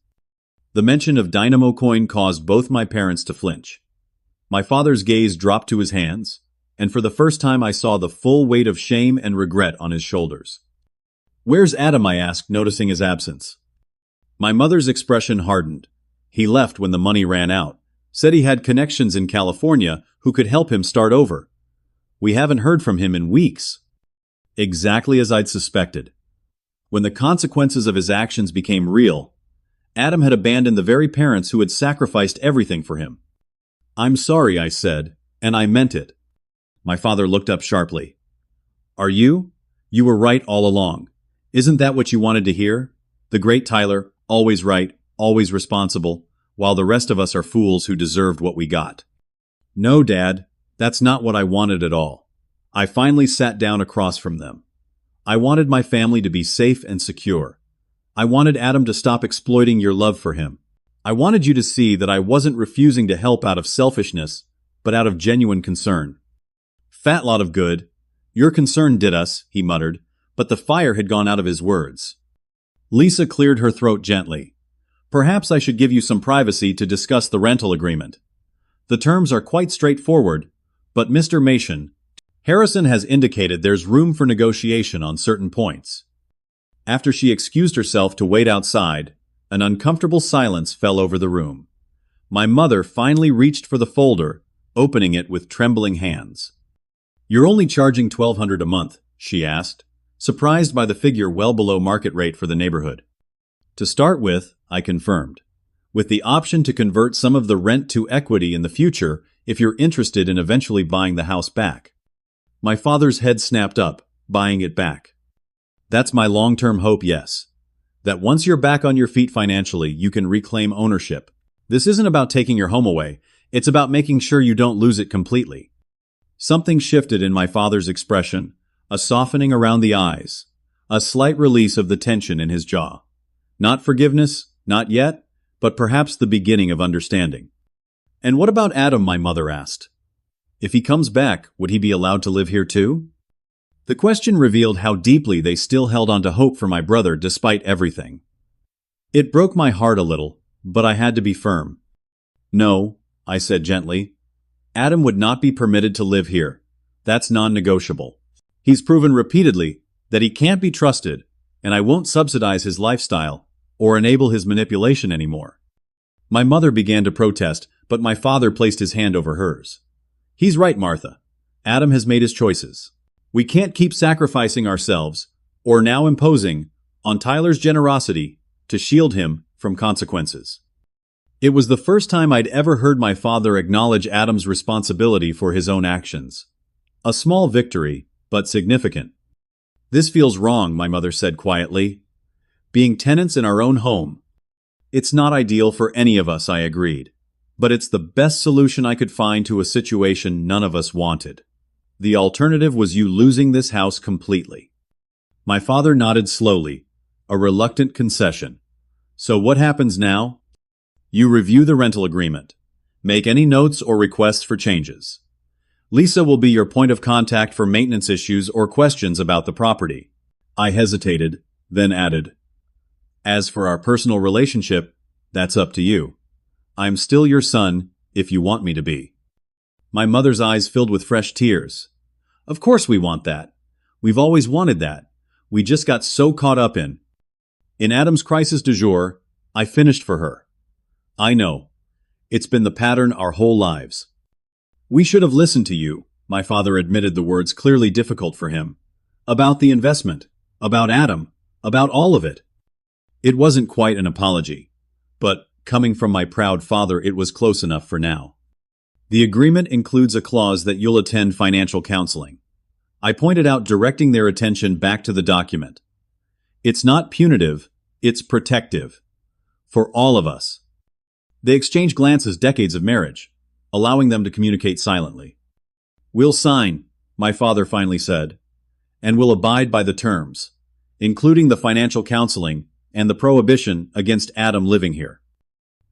The mention of Dynamo Coin caused both my parents to flinch. My father's gaze dropped to his hands, and for the first time I saw the full weight of shame and regret on his shoulders. Where's Adam? I asked, noticing his absence. My mother's expression hardened. He left when the money ran out, said he had connections in California who could help him start over. We haven't heard from him in weeks. Exactly as I'd suspected. When the consequences of his actions became real, Adam had abandoned the very parents who had sacrificed everything for him. I'm sorry, I said, and I meant it. My father looked up sharply. Are you? You were right all along. Isn't that what you wanted to hear? The great Tyler, always right, always responsible, while the rest of us are fools who deserved what we got. No, Dad, that's not what I wanted at all. I finally sat down across from them. I wanted my family to be safe and secure. I wanted Adam to stop exploiting your love for him. I wanted you to see that I wasn't refusing to help out of selfishness, but out of genuine concern. Fat lot of good. Your concern did us, he muttered, but the fire had gone out of his words. Lisa cleared her throat gently. Perhaps I should give you some privacy to discuss the rental agreement. The terms are quite straightforward, but Mr. Mason, Harrison has indicated there's room for negotiation on certain points. After she excused herself to wait outside, an uncomfortable silence fell over the room. My mother finally reached for the folder, opening it with trembling hands. You're only charging $1,200 a month, she asked, surprised by the figure well below market rate for the neighborhood. To start with, I confirmed, with the option to convert some of the rent to equity in the future if you're interested in eventually buying the house back. My father's head snapped up, buying it back. That's my long-term hope, yes. That once you're back on your feet financially, you can reclaim ownership. This isn't about taking your home away, it's about making sure you don't lose it completely. Something shifted in my father's expression, a softening around the eyes, a slight release of the tension in his jaw. Not forgiveness, not yet, but perhaps the beginning of understanding. And what about Adam, my mother asked. If he comes back, would he be allowed to live here too? The question revealed how deeply they still held on to hope for my brother despite everything. It broke my heart a little, but I had to be firm. No, I said gently. Adam would not be permitted to live here. That's non-negotiable. He's proven repeatedly that he can't be trusted, and I won't subsidize his lifestyle or enable his manipulation anymore. My mother began to protest, but my father placed his hand over hers. He's right, Martha. Adam has made his choices. We can't keep sacrificing ourselves, or now imposing, on Tyler's generosity to shield him from consequences. It was the first time I'd ever heard my father acknowledge Adam's responsibility for his own actions. A small victory, but significant. This feels wrong, my mother said quietly. Being tenants in our own home. It's not ideal for any of us, I agreed. But it's the best solution I could find to a situation none of us wanted. The alternative was you losing this house completely. My father nodded slowly, a reluctant concession. So what happens now? You review the rental agreement. Make any notes or requests for changes. Lisa will be your point of contact for maintenance issues or questions about the property. I hesitated, then added, as for our personal relationship, that's up to you. I'm still your son, if you want me to be. My mother's eyes filled with fresh tears. Of course we want that. We've always wanted that. We just got so caught up in Adam's crisis du jour, I finished for her. I know. It's been the pattern our whole lives. We should have listened to you, my father admitted, the words clearly difficult for him. About the investment, about Adam, about all of it. It wasn't quite an apology, but coming from my proud father, it was close enough for now. The agreement includes a clause that you'll attend financial counseling. I pointed out, directing their attention back to the document. It's not punitive, it's protective. For all of us. They exchanged glances. Decades of marriage, allowing them to communicate silently. We'll sign, my father finally said, and we'll abide by the terms, including the financial counseling and the prohibition against Adam living here.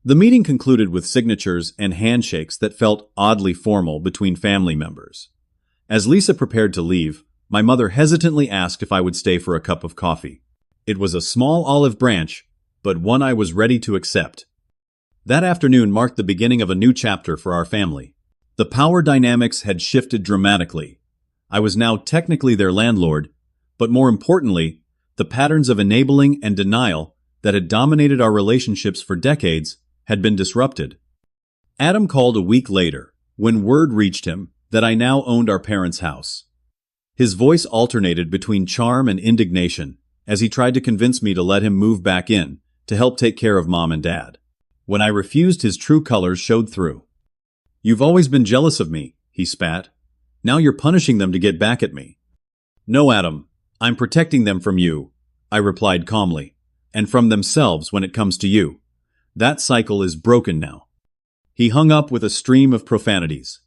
The meeting concluded with signatures and handshakes that felt oddly formal between family members. As Lisa prepared to leave, my mother hesitantly asked if I would stay for a cup of coffee. It was a small olive branch, but one I was ready to accept. That afternoon marked the beginning of a new chapter for our family. The power dynamics had shifted dramatically. I was now technically their landlord, but more importantly, the patterns of enabling and denial that had dominated our relationships for decades had been disrupted. Adam called a week later, when word reached him that I now owned our parents' house. His voice alternated between charm and indignation as he tried to convince me to let him move back in to help take care of Mom and Dad. When I refused, his true colors showed through. You've always been jealous of me, he spat. Now you're punishing them to get back at me. No, Adam, I'm protecting them from you, I replied calmly, and from themselves when it comes to you. That cycle is broken now. He hung up with a stream of profanities.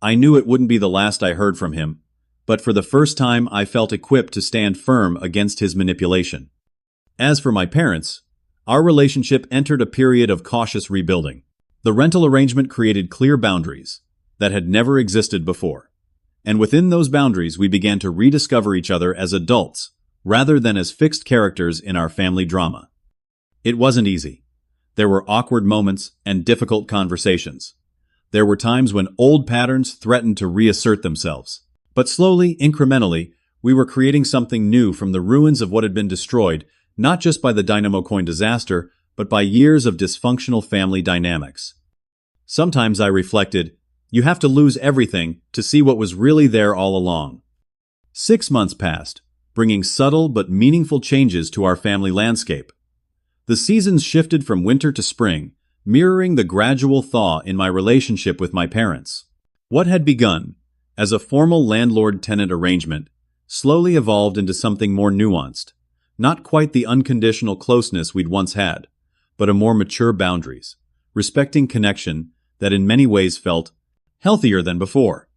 I knew it wouldn't be the last I heard from him, but for the first time I felt equipped to stand firm against his manipulation. As for my parents, our relationship entered a period of cautious rebuilding. The rental arrangement created clear boundaries that had never existed before. And within those boundaries we began to rediscover each other as adults, rather than as fixed characters in our family drama. It wasn't easy. There were awkward moments and difficult conversations. There were times when old patterns threatened to reassert themselves. But slowly, incrementally, we were creating something new from the ruins of what had been destroyed, not just by the Dynamo Coin disaster, but by years of dysfunctional family dynamics. Sometimes I reflected, you have to lose everything to see what was really there all along. 6 months passed, bringing subtle but meaningful changes to our family landscape. The seasons shifted from winter to spring, mirroring the gradual thaw in my relationship with my parents. What had begun as a formal landlord-tenant arrangement slowly evolved into something more nuanced, not quite the unconditional closeness we'd once had, but a more mature boundaries, respecting connection that in many ways felt healthier than before.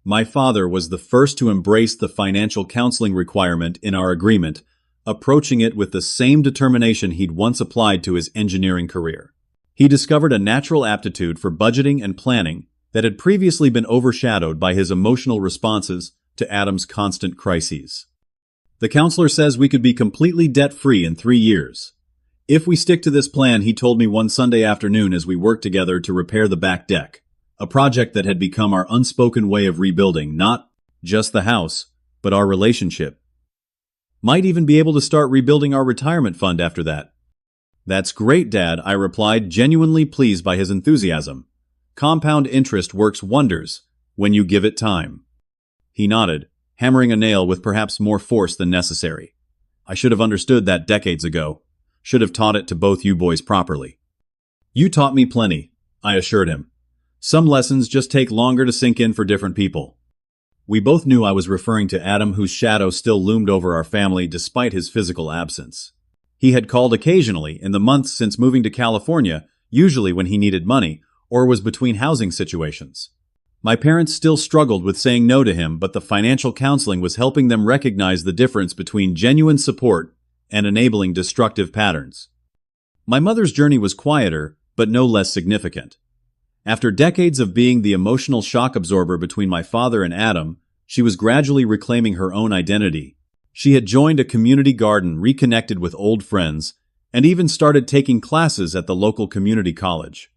My father was the first to embrace the financial counseling requirement in our agreement, approaching it with the same determination he'd once applied to his engineering career. He discovered a natural aptitude for budgeting and planning that had previously been overshadowed by his emotional responses to Adam's constant crises. The counselor says we could be completely debt-free in 3 years. If we stick to this plan, he told me one Sunday afternoon as we worked together to repair the back deck, a project that had become our unspoken way of rebuilding not just the house, but our relationship. Might even be able to start rebuilding our retirement fund after that. That's great, Dad, I replied, genuinely pleased by his enthusiasm. Compound interest works wonders when you give it time. He nodded, hammering a nail with perhaps more force than necessary. I should have understood that decades ago. Should have taught it to both you boys properly. You taught me plenty, I assured him. Some lessons just take longer to sink in for different people. We both knew I was referring to Adam, whose shadow still loomed over our family despite his physical absence. He had called occasionally in the months since moving to California, usually when he needed money or was between housing situations. My parents still struggled with saying no to him, but the financial counseling was helping them recognize the difference between genuine support and enabling destructive patterns. My mother's journey was quieter, but no less significant. After decades of being the emotional shock absorber between my father and Adam, she was gradually reclaiming her own identity. She had joined a community garden, reconnected with old friends, and even started taking classes at the local community college.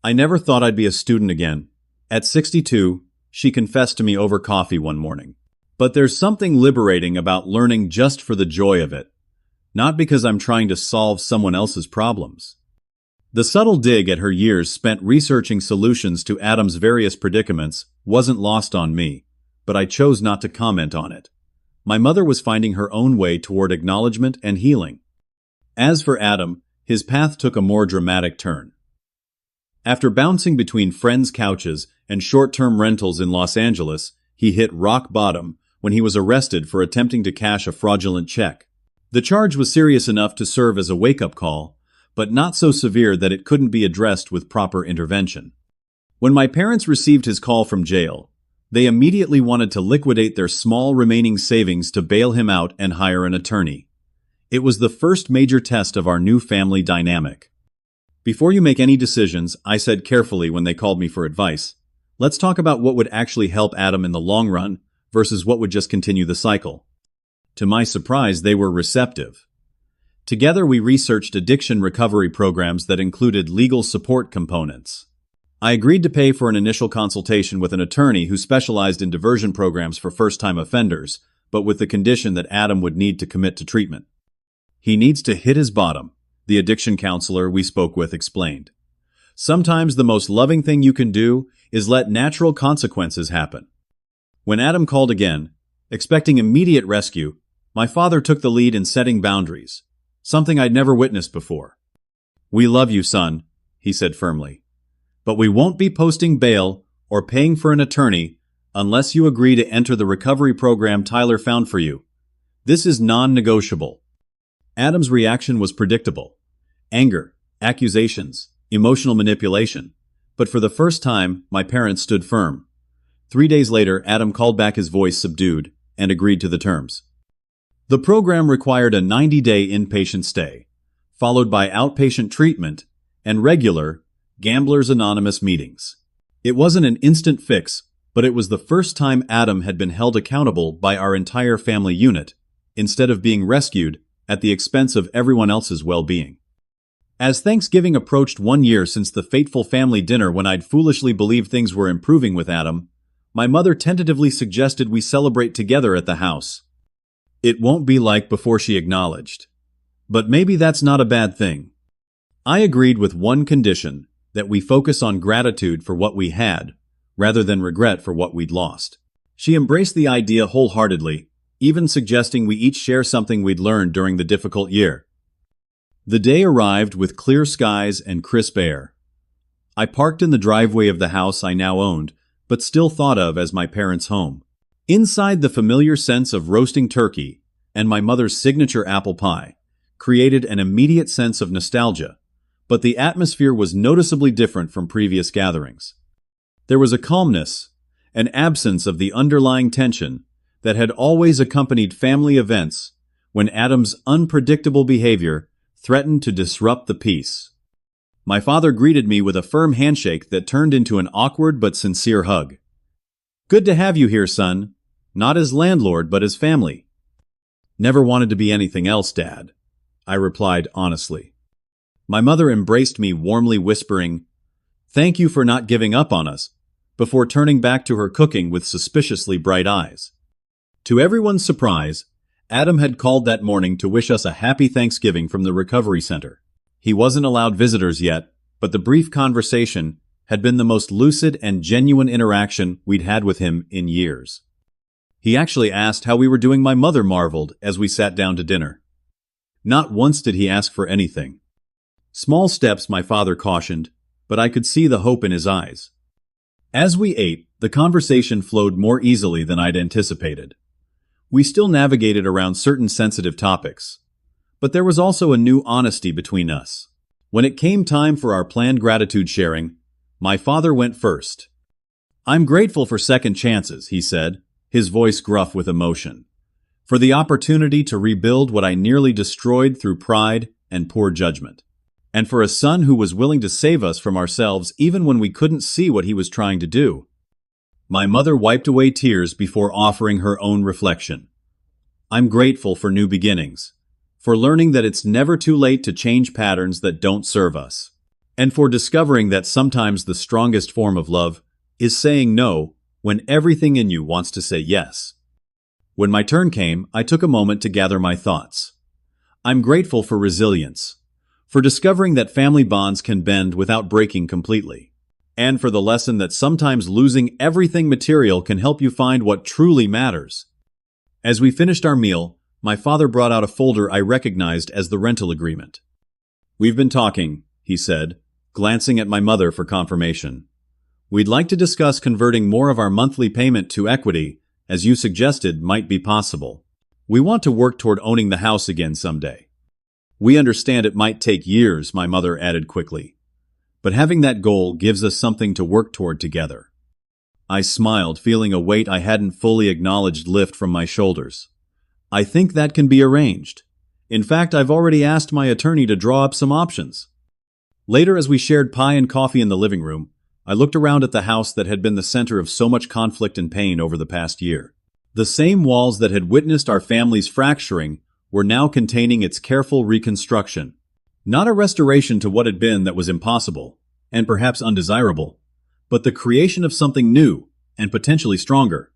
I never thought I'd be a student again. At 62, she confessed to me over coffee one morning. But there's something liberating about learning just for the joy of it, not because I'm trying to solve someone else's problems. The subtle dig at her years spent researching solutions to Adam's various predicaments wasn't lost on me, but I chose not to comment on it. My mother was finding her own way toward acknowledgement and healing. As for Adam, his path took a more dramatic turn. After bouncing between friends' couches and short-term rentals in Los Angeles, he hit rock bottom when he was arrested for attempting to cash a fraudulent check. The charge was serious enough to serve as a wake-up call, but not so severe that it couldn't be addressed with proper intervention. When my parents received his call from jail, they immediately wanted to liquidate their small remaining savings to bail him out and hire an attorney. It was the first major test of our new family dynamic. Before you make any decisions, I said carefully when they called me for advice, let's talk about what would actually help Adam in the long run versus what would just continue the cycle. To my surprise, they were receptive. Together we researched addiction recovery programs that included legal support components. I agreed to pay for an initial consultation with an attorney who specialized in diversion programs for first-time offenders, but with the condition that Adam would need to commit to treatment. He needs to hit his bottom, the addiction counselor we spoke with explained. Sometimes the most loving thing you can do is let natural consequences happen. When Adam called again, expecting immediate rescue, my father took the lead in setting boundaries, something I'd never witnessed before. "We love you, son," he said firmly, "but we won't be posting bail or paying for an attorney unless you agree to enter the recovery program Tyler found for you. This is non-negotiable." Adam's reaction was predictable. Anger, accusations, emotional manipulation. But for the first time, my parents stood firm. 3 days later, Adam called back, his voice subdued, and agreed to the terms. The program required a 90-day inpatient stay, followed by outpatient treatment and regular Gamblers Anonymous meetings. It wasn't an instant fix, but it was the first time Adam had been held accountable by our entire family unit, instead of being rescued at the expense of everyone else's well-being. As Thanksgiving approached 1 year since the fateful family dinner when I'd foolishly believed things were improving with Adam, my mother tentatively suggested we celebrate together at the house. "It won't be like before," she acknowledged. "But maybe that's not a bad thing." I agreed with one condition, that we focus on gratitude for what we had, rather than regret for what we'd lost. She embraced the idea wholeheartedly, even suggesting we each share something we'd learned during the difficult year. The day arrived with clear skies and crisp air. I parked in the driveway of the house I now owned, but still thought of as my parents' home. Inside, the familiar sense of roasting turkey and my mother's signature apple pie created an immediate sense of nostalgia, but the atmosphere was noticeably different from previous gatherings. There was a calmness, an absence of the underlying tension that had always accompanied family events when Adam's unpredictable behavior threatened to disrupt the peace. My father greeted me with a firm handshake that turned into an awkward but sincere hug. "Good to have you here, son. Not as landlord, but as family." "Never wanted to be anything else, Dad," I replied honestly. My mother embraced me warmly, whispering, "Thank you for not giving up on us," before turning back to her cooking with suspiciously bright eyes. To everyone's surprise, Adam had called that morning to wish us a happy Thanksgiving from the recovery center. He wasn't allowed visitors yet, but the brief conversation had been the most lucid and genuine interaction we'd had with him in years. He actually asked how we were doing. My mother marveled as we sat down to dinner. Not once did he ask for anything. Small steps, my father cautioned, but I could see the hope in his eyes. As we ate, the conversation flowed more easily than I'd anticipated. We still navigated around certain sensitive topics, but there was also a new honesty between us. When it came time for our planned gratitude sharing, my father went first. "I'm grateful for second chances," he said, his voice gruff with emotion, "for the opportunity to rebuild what I nearly destroyed through pride and poor judgment. and for a son who was willing to save us from ourselves even when we couldn't see what he was trying to do. My mother wiped away tears before offering her own reflection. I'm grateful for new beginnings, for learning that it's never too late to change patterns that don't serve us, and for discovering that sometimes the strongest form of love is saying no when everything in you wants to say yes. When my turn came, I took a moment to gather my thoughts. I'm grateful for resilience, for discovering that family bonds can bend without breaking completely, and for the lesson that sometimes losing everything material can help you find what truly matters. As we finished our meal, my father brought out a folder I recognized as the rental agreement. "We've been talking," he said, glancing at my mother for confirmation. "We'd like to discuss converting more of our monthly payment to equity, as you suggested might be possible. We want to work toward owning the house again someday. We understand it might take years," my mother added quickly. "But having that goal gives us something to work toward together." I smiled, feeling a weight I hadn't fully acknowledged lift from my shoulders. "I think that can be arranged. In fact, I've already asked my attorney to draw up some options." Later, as we shared pie and coffee in the living room, I looked around at the house that had been the center of so much conflict and pain over the past year. The same walls that had witnessed our family's fracturing were now containing its careful reconstruction. Not a restoration to what had been that was impossible, and perhaps undesirable, but the creation of something new and potentially stronger.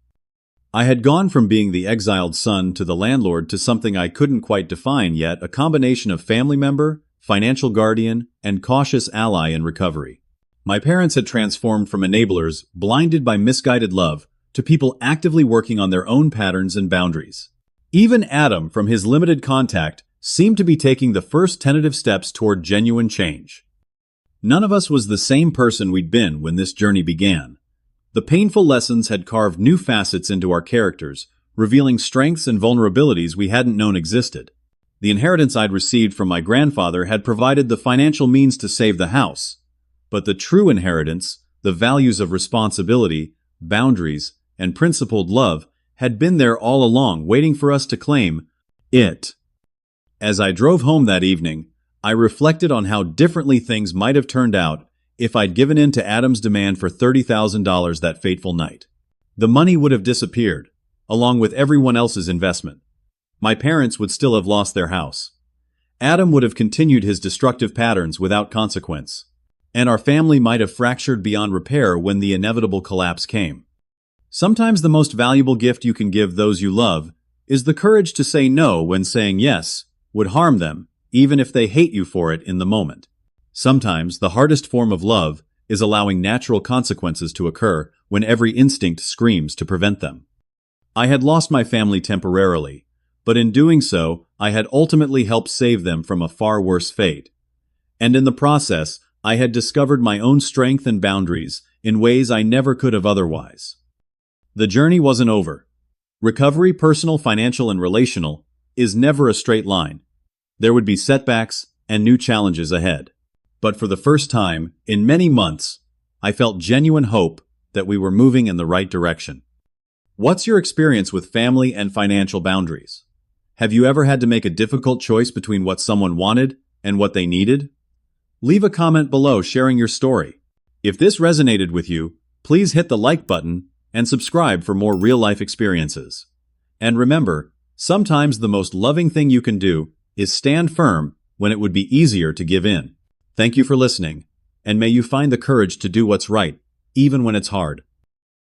I had gone from being the exiled son to the landlord to something I couldn't quite define yet, a combination of family member, financial guardian, and cautious ally in recovery. My parents had transformed from enablers, blinded by misguided love, to people actively working on their own patterns and boundaries. Even Adam, from his limited contact, seemed to be taking the first tentative steps toward genuine change. None of us was the same person we'd been when this journey began. The painful lessons had carved new facets into our characters, revealing strengths and vulnerabilities we hadn't known existed. The inheritance I'd received from my grandfather had provided the financial means to save the house. But the true inheritance, the values of responsibility, boundaries, and principled love, had been there all along, waiting for us to claim it. As I drove home that evening, I reflected on how differently things might have turned out if I'd given in to Adam's demand for $30,000 that fateful night. The money would have disappeared, along with everyone else's investment. My parents would still have lost their house. Adam would have continued his destructive patterns without consequence, and our family might have fractured beyond repair when the inevitable collapse came. Sometimes the most valuable gift you can give those you love is the courage to say no when saying yes would harm them, even if they hate you for it in the moment. Sometimes the hardest form of love is allowing natural consequences to occur when every instinct screams to prevent them. I had lost my family temporarily, but in doing so, I had ultimately helped save them from a far worse fate. And in the process, I had discovered my own strength and boundaries in ways I never could have otherwise. The journey wasn't over. Recovery, personal, financial, and relational, is never a straight line. There would be setbacks and new challenges ahead. But for the first time in many months, I felt genuine hope that we were moving in the right direction. What's your experience with family and financial boundaries? Have you ever had to make a difficult choice between what someone wanted and what they needed? Leave a comment below sharing your story. If this resonated with you, please hit the like button and subscribe for more real-life experiences. And remember, sometimes the most loving thing you can do is stand firm when it would be easier to give in. Thank you for listening, and may you find the courage to do what's right, even when it's hard.